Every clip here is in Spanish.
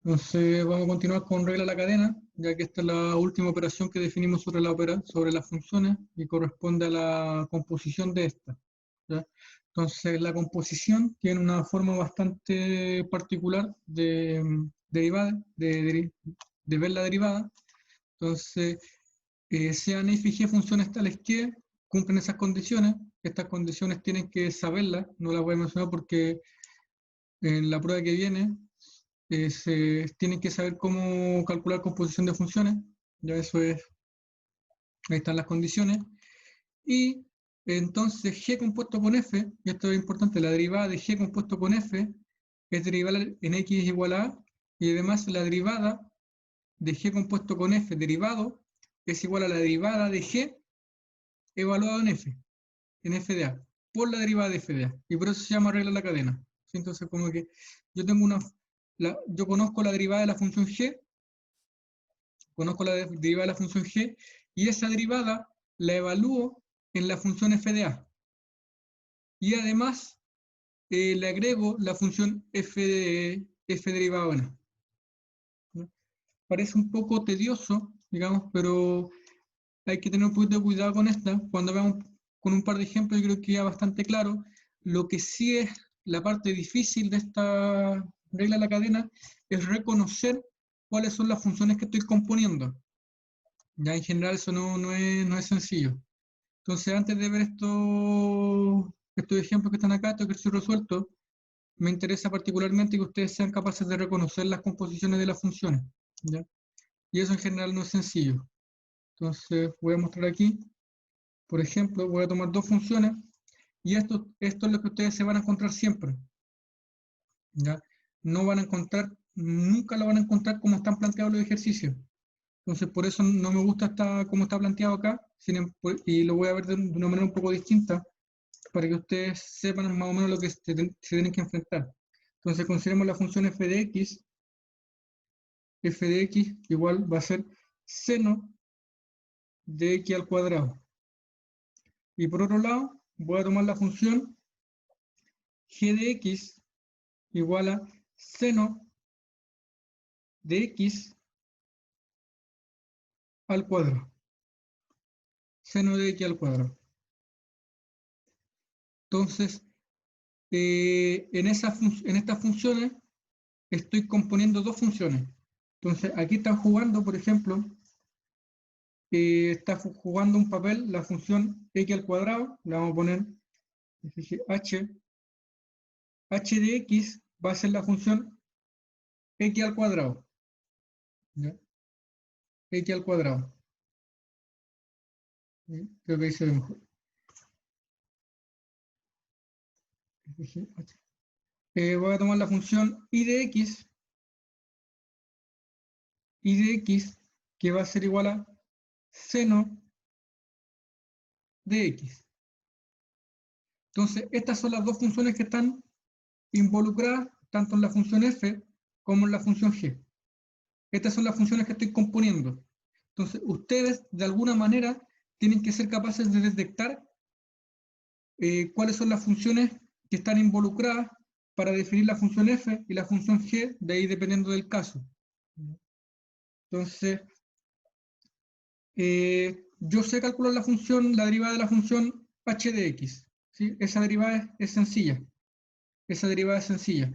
Entonces vamos a continuar con regla de la cadena, ya que esta es la última operación que definimos sobre las funciones y corresponde a la composición de esta, ¿ya? Entonces la composición tiene una forma bastante particular de ver la derivada. Entonces, sean f y g funciones tales que cumplen esas condiciones. Estas condiciones tienen que saberlas, no las voy a mencionar porque en la prueba que viene se tienen que saber cómo calcular composición de funciones. Ya eso es, ahí están las condiciones. Y entonces g compuesto con f, y esto es importante, la derivada de g compuesto con f es derivable en x igual a a, y además la derivada de g compuesto con f derivado es igual a la derivada de g evaluado en f de a, por la derivada de f de a. Y por eso se llama regla de la cadena. ¿Sí? Entonces, como que yo tengo yo conozco la derivada de la función g, conozco la derivada de la función g, y esa derivada la evalúo en la función f de a. Y además le agrego la función f derivada en a. ¿No? Parece un poco tedioso, digamos, pero hay que tener un poquito de cuidado con esta. Cuando veamos con un par de ejemplos, yo creo que queda bastante claro. Lo que sí es la parte difícil de esta regla de la cadena es reconocer cuáles son las funciones que estoy componiendo. Ya en general eso no es sencillo. Entonces, antes de ver estos ejemplos que están acá, estos ejercicios resueltos, me interesa particularmente que ustedes sean capaces de reconocer las composiciones de las funciones, ¿ya? Y eso en general no es sencillo. Entonces, voy a mostrar aquí, por ejemplo, voy a tomar dos funciones, y esto es lo que ustedes se van a encontrar siempre, ¿ya? No van a encontrar, nunca lo van a encontrar como están planteados los ejercicios. Entonces, por eso no me gusta cómo está planteado acá, y lo voy a ver de una manera un poco distinta, para que ustedes sepan más o menos lo que se tienen que enfrentar. Entonces, consideremos la función f de x igual va a ser seno de x al cuadrado. Y por otro lado, voy a tomar la función g de x igual a seno de x al cuadrado. Seno de x al cuadrado. Entonces, en estas funciones estoy componiendo dos funciones. Entonces, aquí están jugando, por ejemplo, está jugando un papel la función x al cuadrado, le vamos a poner h de x va a ser la función x al cuadrado, ¿ya? X al cuadrado. ¿Sí? Creo que ahí se ve mejor. Voy a tomar la función y de x, que va a ser igual a seno de x. Entonces, estas son las dos funciones que están involucradas tanto en la función f como en la función g. Estas son las funciones que estoy componiendo. Entonces, ustedes, de alguna manera, tienen que ser capaces de detectar cuáles son las funciones que están involucradas para definir la función f y la función g, de ahí dependiendo del caso. Entonces, yo sé calcular la derivada de la función h de x. ¿Sí? Esa derivada es sencilla. Esa derivada es sencilla.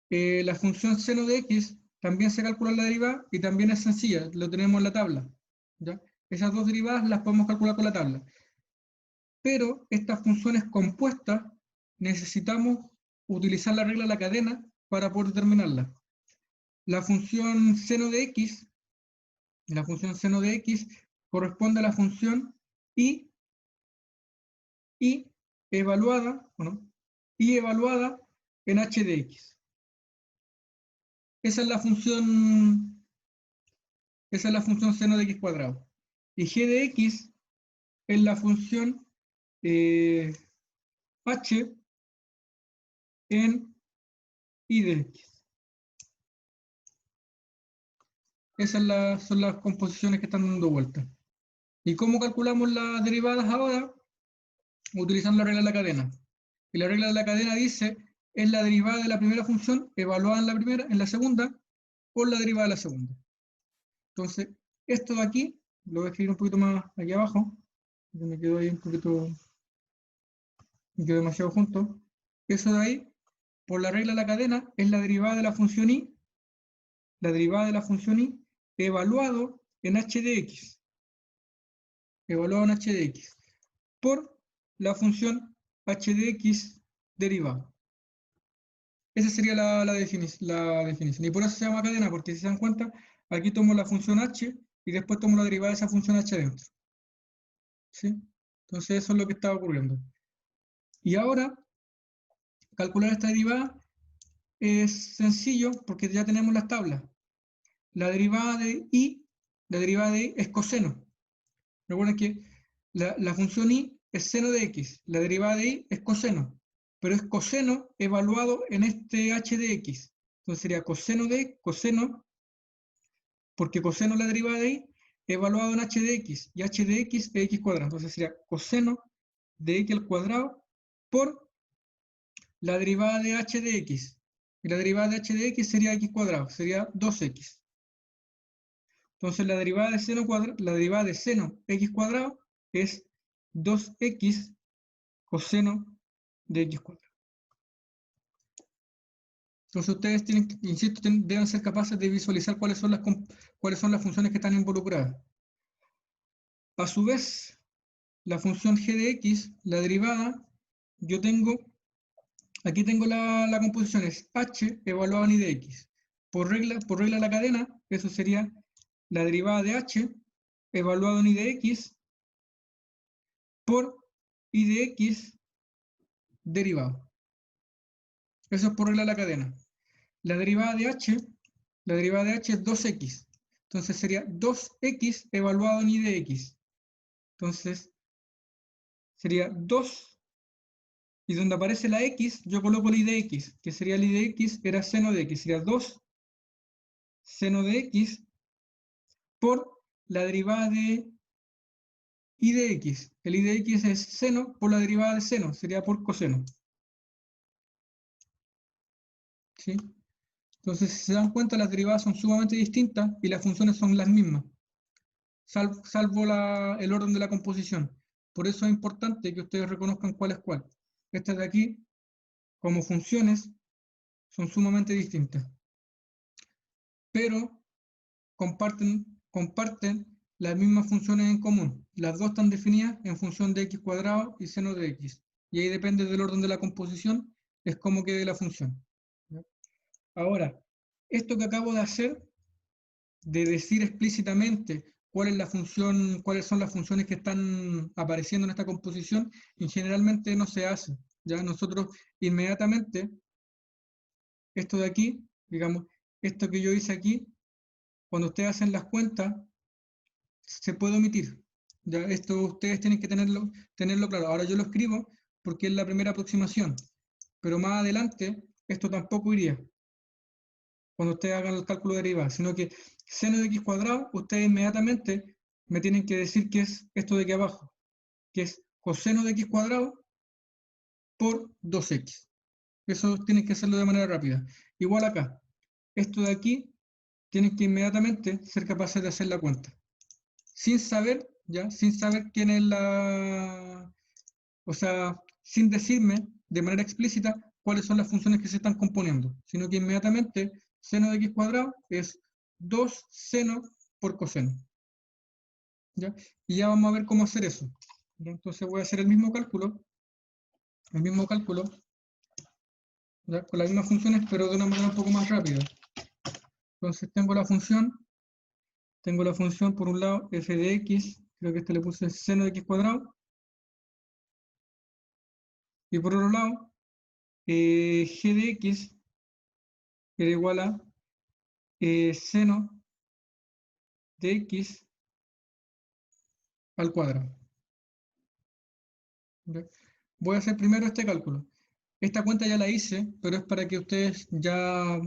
La función seno de x también se calcula la derivada y también es sencilla, lo tenemos en la tabla, ¿ya? Esas dos derivadas las podemos calcular con la tabla. Pero estas funciones compuestas necesitamos utilizar la regla de la cadena para poder determinarlas. La función seno de x, corresponde a la función y evaluada, y evaluada en h de x. Esa es la función seno de x cuadrado. Y g de x es la función h en y de x. Esas son las composiciones que están dando vuelta. ¿Y cómo calculamos las derivadas ahora? Utilizando la regla de la cadena. Y la regla de la cadena dice es la derivada de la primera función evaluada en la segunda, por la derivada de la segunda. Entonces, esto de aquí, lo voy a escribir un poquito más aquí abajo, me quedo ahí un poquito, me quedo demasiado junto. Eso de ahí, por la regla de la cadena, es la derivada de la función y, la derivada de la función y, evaluado en h de x, evaluado en h de x, por la función h de x derivada. Esa sería la definición. Y por eso se llama cadena, porque si se dan cuenta, aquí tomo la función h y después tomo la derivada de esa función h adentro. ¿Sí? Entonces eso es lo que está ocurriendo. Y ahora, calcular esta derivada es sencillo porque ya tenemos las tablas. La derivada de y es coseno. Recuerden que la función y es seno de x, la derivada de y es coseno, pero es coseno evaluado en este h de x. Entonces sería coseno de coseno, porque coseno es la derivada de y, evaluado en h de x, y h de x es x cuadrado. Entonces sería coseno de x al cuadrado por la derivada de h de x. Y la derivada de h de x sería x cuadrado, sería 2x. Entonces la derivada de seno x cuadrado es 2x coseno de x cuadrado. Entonces ustedes tienen, insisto, deben ser capaces de visualizar cuáles son las funciones que están involucradas. A su vez, la función g de x, la derivada, yo tengo, aquí tengo la composición, es h evaluado en i de x. Por regla de la cadena, eso sería la derivada de h evaluado en i de x por i de x derivado. Eso es por regla de la cadena. La derivada de h es 2x. Entonces sería 2x evaluado en i de x. Entonces sería 2, y donde aparece la x, yo coloco el i de x, que sería el i de x, era seno de x. Sería 2 seno de x por la derivada de i de x. El i de x es seno por la derivada de seno, sería por coseno. ¿Sí? Entonces, si se dan cuenta, las derivadas son sumamente distintas y las funciones son las mismas, salvo el orden de la composición. Por eso es importante que ustedes reconozcan cuál es cuál. Estas de aquí, como funciones, son sumamente distintas, pero comparten las mismas funciones en común. Las dos están definidas en función de x cuadrado y seno de x. Y ahí depende del orden de la composición, es cómo quede la función. Ahora, esto que acabo de hacer, de decir explícitamente cuáles son las funciones que están apareciendo en esta composición, y generalmente no se hace. Ya nosotros inmediatamente, esto de aquí, digamos, esto que yo hice aquí, cuando ustedes hacen las cuentas, se puede omitir. Ya esto ustedes tienen que tenerlo claro. Ahora yo lo escribo porque es la primera aproximación, pero más adelante esto tampoco iría cuando ustedes hagan el cálculo de derivada, sino que seno de x cuadrado, ustedes inmediatamente me tienen que decir qué es esto de aquí abajo, que es coseno de x cuadrado por 2x. Eso tienen que hacerlo de manera rápida. Igual acá, esto de aquí, tienen que inmediatamente ser capaces de hacer la cuenta. Sin saber, ¿ya? Sin saber quién es o sea, sin decirme de manera explícita cuáles son las funciones que se están componiendo, sino que inmediatamente seno de x cuadrado es 2 seno por coseno. ¿Ya? Y ya vamos a ver cómo hacer eso. ¿Ya? Entonces voy a hacer el mismo cálculo, ¿ya? Con las mismas funciones, pero de una manera un poco más rápida. Entonces tengo la función por un lado f de x, creo que este le puse seno de x cuadrado, y por otro lado g de x era igual a seno de x al cuadrado. ¿Ya? Voy a hacer primero este cálculo. Esta cuenta ya la hice, pero es para que ustedes ya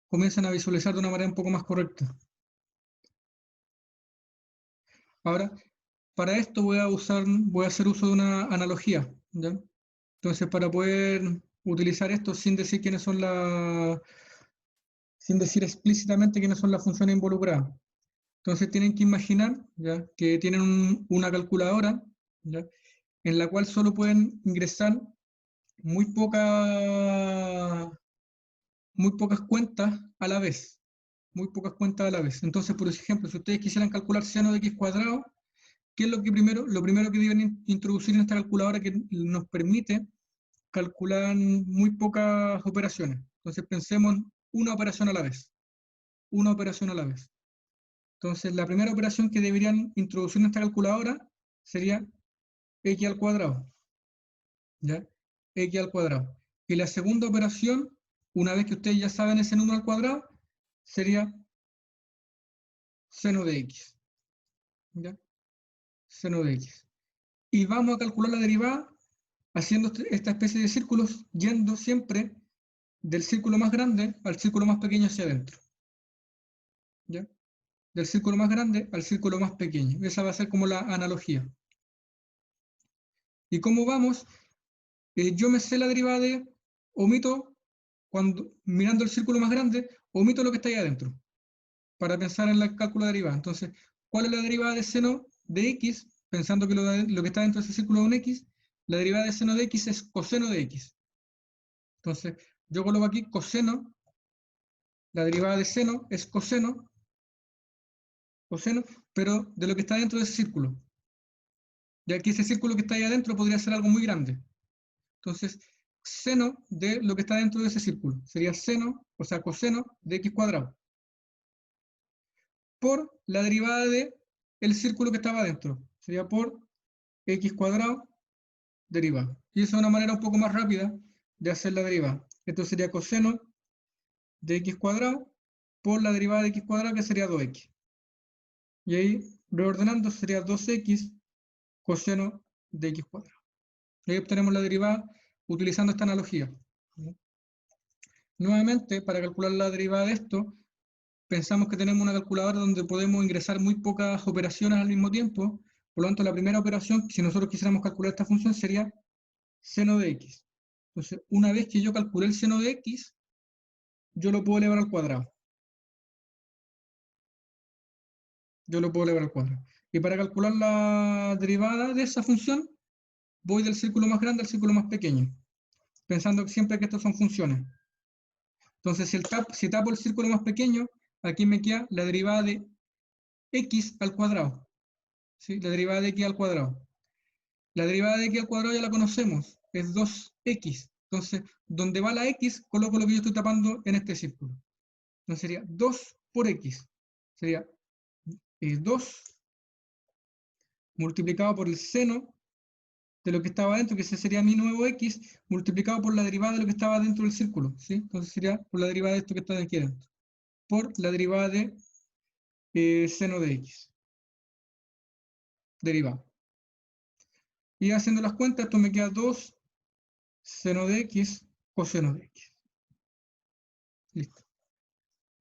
comiencen a visualizar de una manera un poco más correcta. Ahora, para esto voy a hacer uso de una analogía, ¿ya? Entonces, para poder utilizar esto sin decir quiénes son sin decir explícitamente quiénes son las funciones involucradas. Entonces tienen que imaginar, ¿ya?, que tienen una calculadora, ¿ya?, en la cual solo pueden ingresar muy pocas cuentas a la vez. Muy pocas cuentas a la vez. Entonces, por ejemplo, si ustedes quisieran calcular seno de x cuadrado, ¿qué es lo primero que deben introducir en esta calculadora que nos permite calcular muy pocas operaciones? Entonces pensemos en una operación a la vez. Una operación a la vez. Entonces, la primera operación que deberían introducir en esta calculadora sería x al cuadrado. ¿Ya? X al cuadrado. Y la segunda operación, una vez que ustedes ya saben ese número al cuadrado, sería seno de x. ¿Ya? Seno de x. Y vamos a calcular la derivada haciendo esta especie de círculos, yendo siempre del círculo más grande al círculo más pequeño hacia adentro. ¿Ya? Del círculo más grande al círculo más pequeño. Esa va a ser como la analogía. ¿Y cómo vamos? Yo me sé la derivada de, omito, mirando el círculo más grande, omito lo que está ahí adentro, para pensar en el cálculo de derivada. Entonces, ¿cuál es la derivada de seno de x? Pensando que lo que está dentro de ese círculo es un x, la derivada de seno de x es coseno de x. Entonces, yo coloco aquí coseno, la derivada de seno es coseno, pero de lo que está dentro de ese círculo. Ya que ese círculo que está ahí adentro podría ser algo muy grande. Entonces, seno de lo que está dentro de ese círculo sería seno, o sea, coseno de x cuadrado, por la derivada de el círculo que estaba adentro. Sería por x cuadrado derivada. Y esa es una manera un poco más rápida de hacer la derivada. Esto sería coseno de x cuadrado por la derivada de x cuadrado, que sería 2x. Y ahí, reordenando, sería 2x coseno de x cuadrado. Y ahí obtenemos la derivada utilizando esta analogía. Nuevamente, para calcular la derivada de esto, pensamos que tenemos una calculadora donde podemos ingresar muy pocas operaciones al mismo tiempo. Por lo tanto, la primera operación, si nosotros quisiéramos calcular esta función, sería seno de x. Entonces, una vez que yo calculé el seno de x, yo lo puedo elevar al cuadrado. Yo lo puedo elevar al cuadrado. Y para calcular la derivada de esa función, voy del círculo más grande al círculo más pequeño, pensando siempre que estas son funciones. Entonces, si tapo el círculo más pequeño, aquí me queda la derivada de x al cuadrado. ¿Sí? La derivada de x al cuadrado. La derivada de x al cuadrado ya la conocemos, es 2x. Entonces, donde va la x, coloco lo que yo estoy tapando en este círculo. Entonces sería 2 por x. Sería 2 multiplicado por el seno de lo que estaba dentro, que ese sería mi nuevo x, multiplicado por la derivada de lo que estaba dentro del círculo. ¿Sí? Entonces sería por la derivada de esto que está aquí adentro. Por la derivada de seno de x. Derivada. Y haciendo las cuentas, esto me queda 2 seno de x coseno de x. Listo.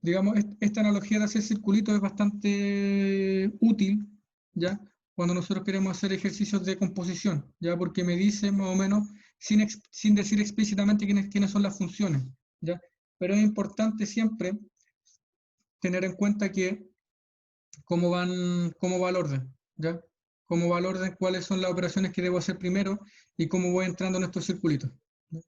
Digamos, esta analogía de hacer circulitos es bastante útil, ¿ya? Cuando nosotros queremos hacer ejercicios de composición, ¿ya? Porque me dice más o menos, sin decir explícitamente quiénes son las funciones, ¿ya? Pero es importante siempre tener en cuenta que cómo va el orden, ¿ya? Cómo va el orden, cuáles son las operaciones que debo hacer primero y cómo voy entrando en estos circulitos, ¿ya?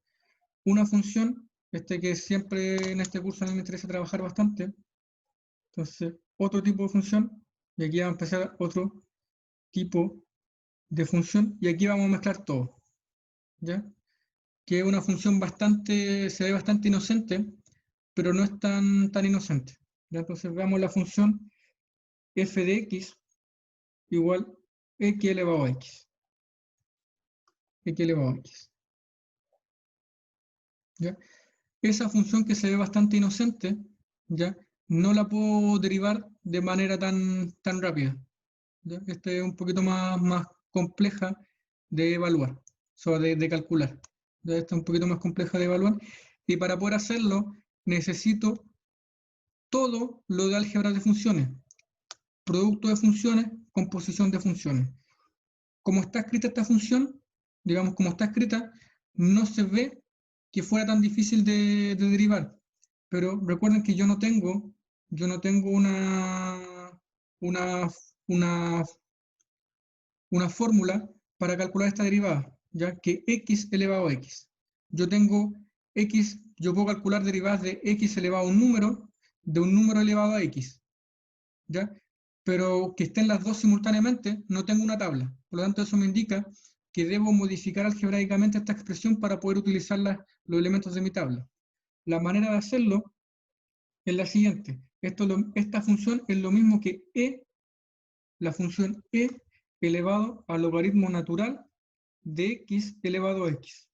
Una función, que siempre en este curso a mí me interesa trabajar bastante. Entonces, otro tipo de función, y aquí vamos a empezar otro tipo de función, y aquí vamos a mezclar todo, ¿ya? Que es una función se ve bastante inocente, pero no es tan inocente, ¿ya? Entonces veamos la función f de x igual x elevado a x. X elevado a x. ¿Ya? Esa función que se ve bastante inocente, ¿ya? No la puedo derivar de manera tan rápida, ¿ya? Esta es un poquito más compleja de evaluar, o sea, de calcular. ¿Ya? Esta es un poquito más compleja de evaluar. Y para poder hacerlo, necesito todo lo de álgebra de funciones. Producto de funciones, composición de funciones. Como está escrita esta función, digamos, como está escrita, no se ve que fuera tan difícil de derivar. Pero recuerden que yo no tengo una, una, una fórmula para calcular esta derivada, ya que x elevado a x. Yo tengo x, yo puedo calcular derivadas de x elevado a un número, de un número elevado a x, ¿ya? Pero que estén las dos simultáneamente, no tengo una tabla. Por lo tanto, eso me indica que debo modificar algebraicamente esta expresión para poder utilizar los elementos de mi tabla. La manera de hacerlo es la siguiente. Esta función es lo mismo que la función elevado al logaritmo natural de x elevado a x.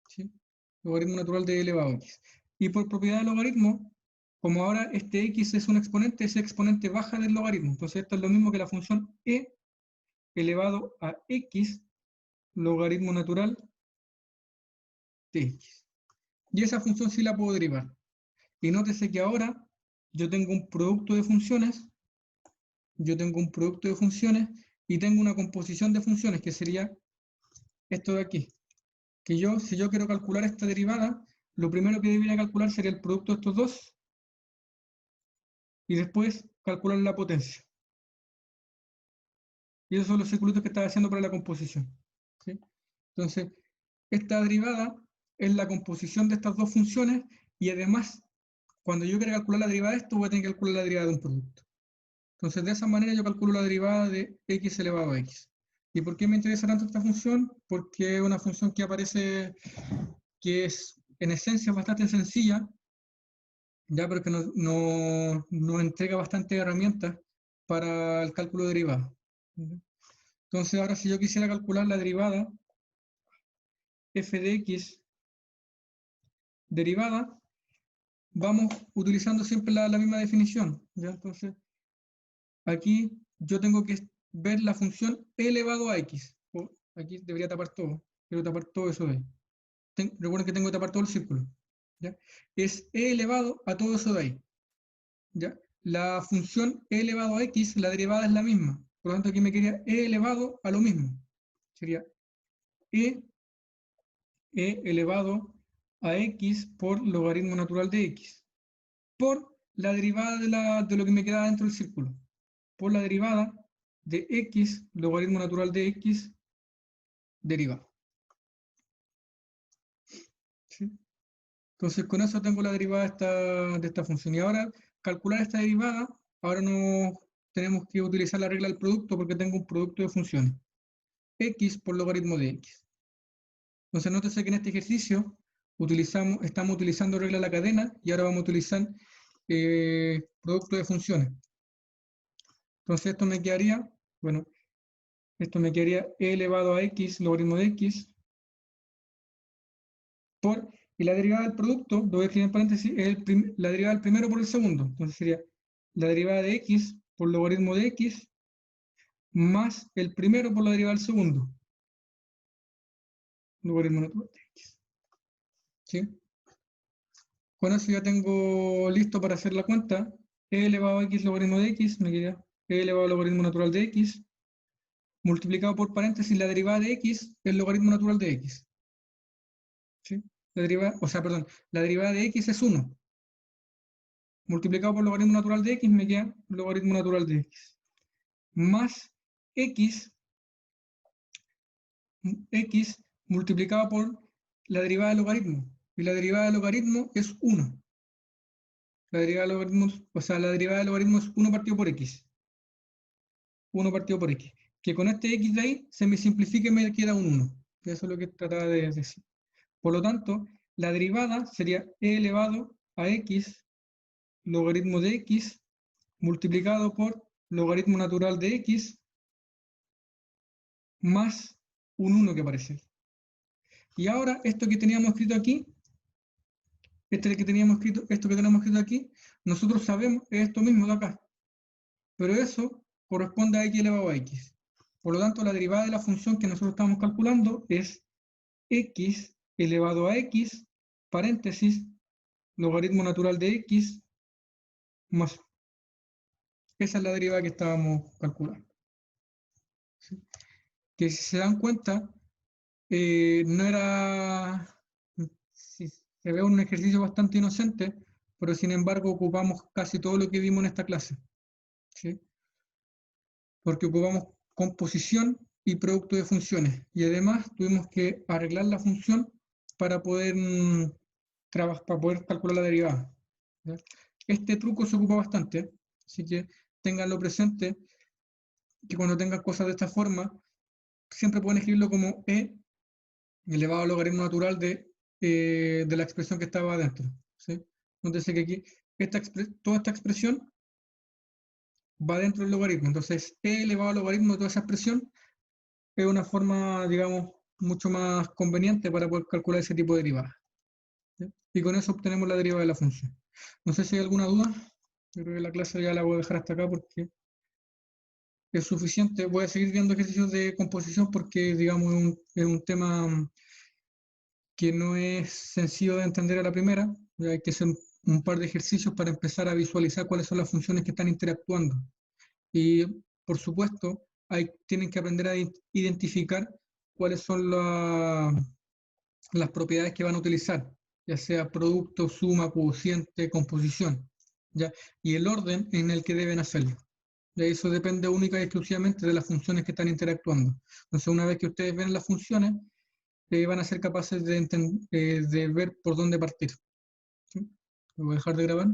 ¿Sí? Logaritmo natural de elevado a x. Y por propiedad del logaritmo, como ahora este x es un exponente, ese exponente baja del logaritmo. Entonces esto es lo mismo que la función elevado a x logaritmo natural de x. Y esa función sí la puedo derivar. Y nótese que ahora yo tengo un producto de funciones, y tengo una composición de funciones, que sería esto de aquí. Que si yo quiero calcular esta derivada, lo primero que debería calcular sería el producto de estos dos, y después calcular la potencia. Y esos son los circulitos que estaba haciendo para la composición. ¿Sí? Entonces, esta derivada es la composición de estas dos funciones, y además, cuando yo quiera calcular la derivada de esto, voy a tener que calcular la derivada de un producto. Entonces, de esa manera yo calculo la derivada de x elevado a x. ¿Y por qué me interesa tanto esta función? Porque es una función que aparece, que es en esencia bastante sencilla, ya, pero que nos entrega bastantes herramientas para el cálculo de derivada. Entonces, ahora si yo quisiera calcular la derivada f de x derivada, vamos utilizando siempre la misma definición. ¿Ya? Entonces, aquí yo tengo que ver la función e elevado a x. Aquí debería tapar todo. Quiero tapar todo eso de ahí. Recuerden que tengo que tapar todo el círculo. ¿Ya? Es e elevado a todo eso de ahí. ¿Ya? La función e elevado a x, la derivada es la misma. Por lo tanto, aquí me quedaría e elevado a lo mismo. Sería e elevado a x por logaritmo natural de x. Por la derivada de lo que me queda dentro del círculo. Por la derivada de x, logaritmo natural de x, derivado. ¿Sí? Entonces, con eso tengo la derivada de esta función. Y ahora, calcular esta derivada, ahora no tenemos que utilizar la regla del producto, porque tengo un producto de funciones. X por logaritmo de x. Entonces, nótese que en este ejercicio estamos utilizando regla de la cadena, y ahora vamos a utilizar producto de funciones. Entonces, esto me quedaría e elevado a x, logaritmo de x, y la derivada del producto, lo voy a escribir en paréntesis, es la derivada del primero por el segundo. Entonces sería la derivada de x por logaritmo de x más el primero por la derivada del segundo. Logaritmo natural de x. ¿Sí? Con eso ya tengo listo para hacer la cuenta. E elevado a x logaritmo de x, me queda e elevado a logaritmo natural de x, multiplicado por paréntesis la derivada de x, el logaritmo natural de x. ¿Sí? La derivada de x es 1. Multiplicado por logaritmo natural de x, me queda logaritmo natural de x. Más x multiplicado por la derivada del logaritmo. Y la derivada del logaritmo es 1. La derivada del logaritmo, la derivada del logaritmo es 1 partido por x. 1 partido por x. Que con este x de ahí se me simplifica y me queda un 1. Eso es lo que trataba de decir. Por lo tanto, la derivada sería e elevado a x logaritmo de x multiplicado por logaritmo natural de x más un 1 que aparece. Y ahora, esto que teníamos escrito aquí, esto que tenemos escrito aquí, nosotros sabemos es esto mismo de acá. Pero eso corresponde a x elevado a x. Por lo tanto, la derivada de la función que nosotros estamos calculando es x elevado a x, paréntesis, logaritmo natural de x, más. Esa es la derivada que estábamos calculando. ¿Sí? Que si se dan cuenta, no era se ve un ejercicio bastante inocente, pero sin embargo ocupamos casi todo lo que vimos en esta clase, ¿sí? Porque ocupamos composición y producto de funciones, y además tuvimos que arreglar la función para poder, para poder calcular la derivada, ¿ya? Este truco se ocupa bastante, así que ténganlo presente, que cuando tengan cosas de esta forma, siempre pueden escribirlo como e elevado al logaritmo natural de la expresión que estaba adentro, ¿sí? Entonces que aquí toda esta expresión va dentro del logaritmo, entonces e elevado al logaritmo de toda esa expresión es una forma, digamos, mucho más conveniente para poder calcular ese tipo de derivadas, ¿sí? Y con eso obtenemos la derivada de la función. No sé si hay alguna duda. Yo creo que la clase ya la voy a dejar hasta acá porque es suficiente. Voy a seguir viendo ejercicios de composición porque, digamos, es un tema que no es sencillo de entender a la primera. Hay que hacer un par de ejercicios para empezar a visualizar cuáles son las funciones que están interactuando. Y, por supuesto, tienen que aprender a identificar cuáles son las propiedades que van a utilizar, ya sea producto, suma, cociente, composición, ¿ya? Y el orden en el que deben hacerlo. Y eso depende única y exclusivamente de las funciones que están interactuando. Entonces, una vez que ustedes ven las funciones, van a ser capaces de ver por dónde partir, ¿sí? Voy a dejar de grabar.